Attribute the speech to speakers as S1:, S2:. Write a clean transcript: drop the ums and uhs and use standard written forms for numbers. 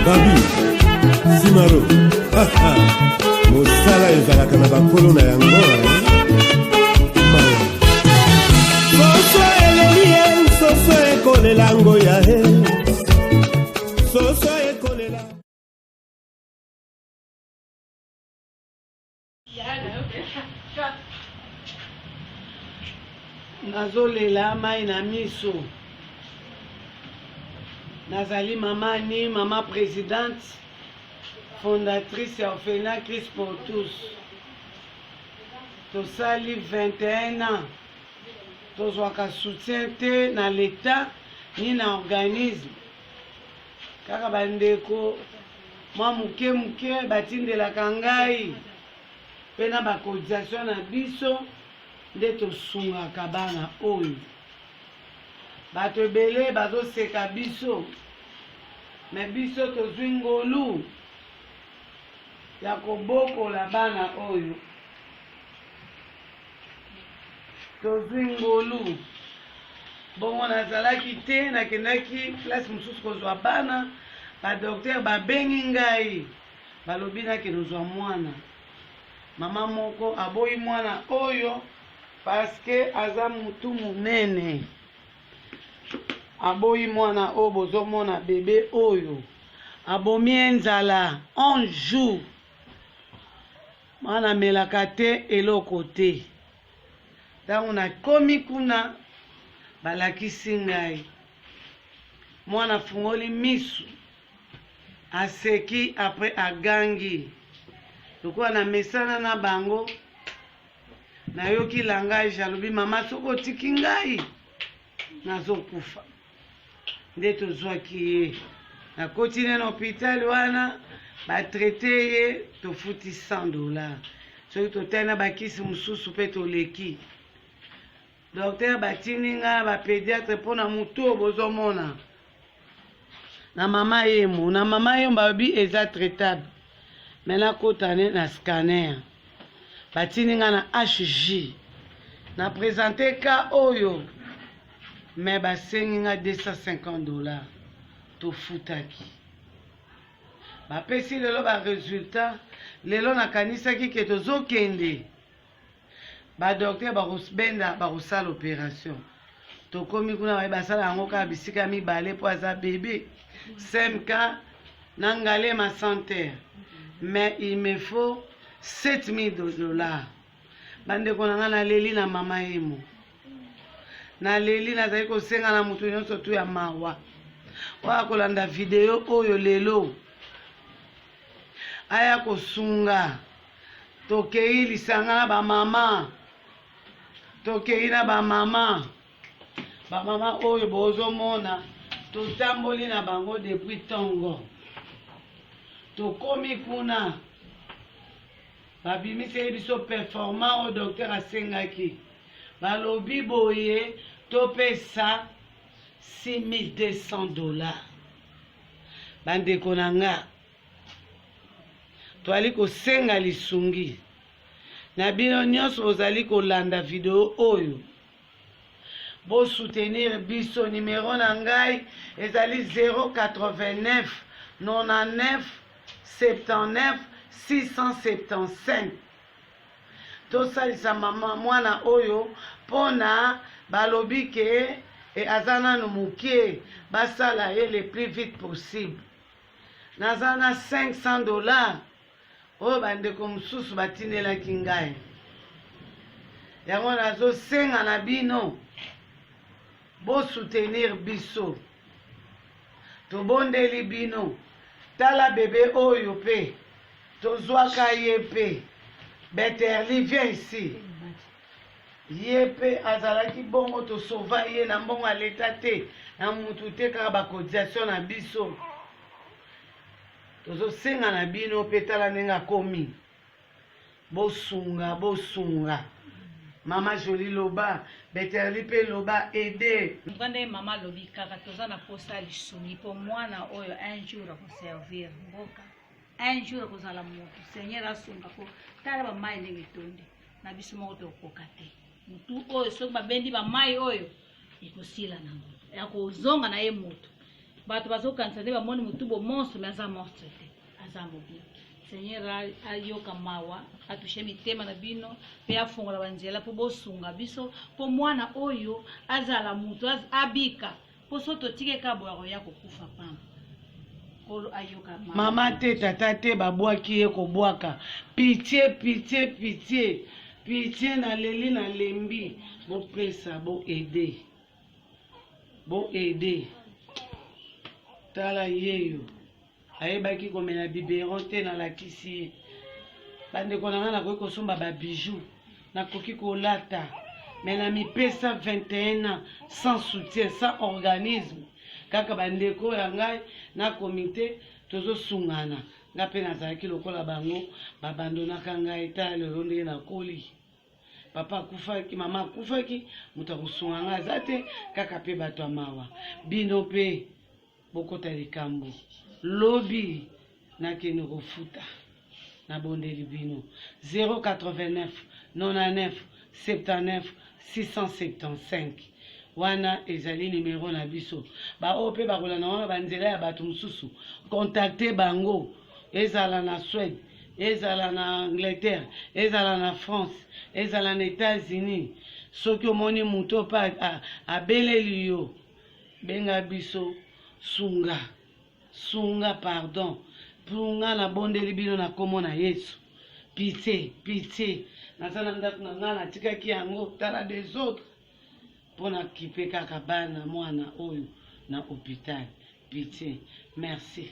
S1: Babi Simaro Mosala ezalaka na bakolo na yango Soso elelie Soso ekolela ngo ya he Soso ekolela
S2: Nazolela mai na miso Nazali mama ni mama présidente fondatrice ya orphelinat Christ pour tous tosali 21 ans tozwaka soutien te na l'état ni na organisme kaka bandeko mwa muke muke batindelaka ngai mpe na bacotisation na biso nde tosungaka bana oyo bato ebele bazoseka biso me biso tozwi ngolu ya kobokola bana oyo tozwi ngolu bongo nazalaki te nakendaki place mosusu kozwa bana badokter babengi ngai balobi nakende ozwa mwana mama moko aboyi mwana oyo paske aza mutu munene aboyi mwana oyo bozomona bebe oyo abomi enzala 11 jours mwana amelaka te eloko te ntango nakomi kuna balakisi ngai mwana afungoli misu aseki apres agangi lokola na mesana na bango nayoki langage alobi mama soko otiki ngai nazokufa nde tozwaki ye nakoti ne na hôpital wana batraite ye tofuti $100 soki totali na bakisi mosusu mpe toleki docteur batini nga bapédiatre mpona motu oyo bozomona na mama yemo na mama yemo babi eza traitable me nakotane na scanner batini nga na HG na présente ka oyo me basengi nga $250 tofutaki bapesi lelo baresultat lelo nakanisaki ke tozokende badokter bakosbenda bakosala opération tokomi kuna baye basala yango kaka bisika mibale mpo aza bebe semka na ngalema santerre mais il me faut $7000 bandeko na nga naleli na mama yemo naleli nazali kosenga na mutu nyonso tu ya mawa oyo akolanda video oyo lelo aya kosunga tokei lisanga na bamama tokei na bamama oyo bozomona totamboli na bango depuis ntongo tokomi kuna babimiseli biso performant oyo docteur asengaki balobi boye topesa $6200 bandeko na nga toali kosenga lisungi na bino nyonso bozali kolanda video oyo bosoutenir biso numero na ngai ezali 089 99 79 675 tosalisa mama mwana oyo mpona balobi ke aza nano moke basala ye le plus vite possible naza na $500 oyo bandeko mosusu batindelaki ngai yango nazosenga na bino bosoutenir biso tobondeli bino tala bebe oyo pe tozwaka ye pe Beterli viens ici ye pe azalaki bongo tosova ye na mbongo ya leta te na mutu te kaka bacotisation na biso tozosenga na bino pe tala ndenge akomi bosunga mama Jolie loba Beterli pe loba aide
S3: ngande mama lobi kaka toza na posa lisungi po mwana oyo un jour akoservir mboka un jour akozala moto seigneur asunga ko tala bamai ndenge etondi na biso moko tokoka te mutu oyo soki babendi bamai oyo ekosila nango ya kozonga na ye moto bato bazokanisa nde bamoni motu bomonstre me aza monstre te aza mobili. Seigneur ayoka mawa atushe mitema na bino mpe afongola banzela mpo bosunga biso mpo mwana oyo azala mutu abika mpo so totike kaboya koya kokufa pamba. Kolo ayoka mawa
S2: mama te tata te babwaki ye kobwaka. Pitié pitié pitié pitié na leli na lembi bopesa boede tala yeyo ayebaki komela biberon te nalakisi ye. Bandeko na nga nakoki kosomba babijou nakoki kolata me na mipesa 21 ans sans soutien sans organisme kaka bandeko ya ngai na komite tozosungana nga mpe nazalaki lokola bango babandonaka ngai tala lelo ndenge nakoli. Papa akufaki mama akufaki moto akosunga ngai aza te kaka mpe bato ya mawa. Bino mpe bokota likambo lobi nakende kofuta na bondeli bino 089 99 79 675 wana ezali numero na biso. Baoyo mpe bakolanda wana banzela ya bato mosusu contacte bango, ezala na Suède, ezala na Angleterre, ezala na France, ezala na États-Unis. Soki omoni moto mpe abeleli yo benga biso sunga pardon punga na bondeli bino na kombo na Yesu. Pitié naza na ndako na nga natikaki yango tala des autres mpona kipe kaka bana mwana oyo na hôpital. Pitié, merci.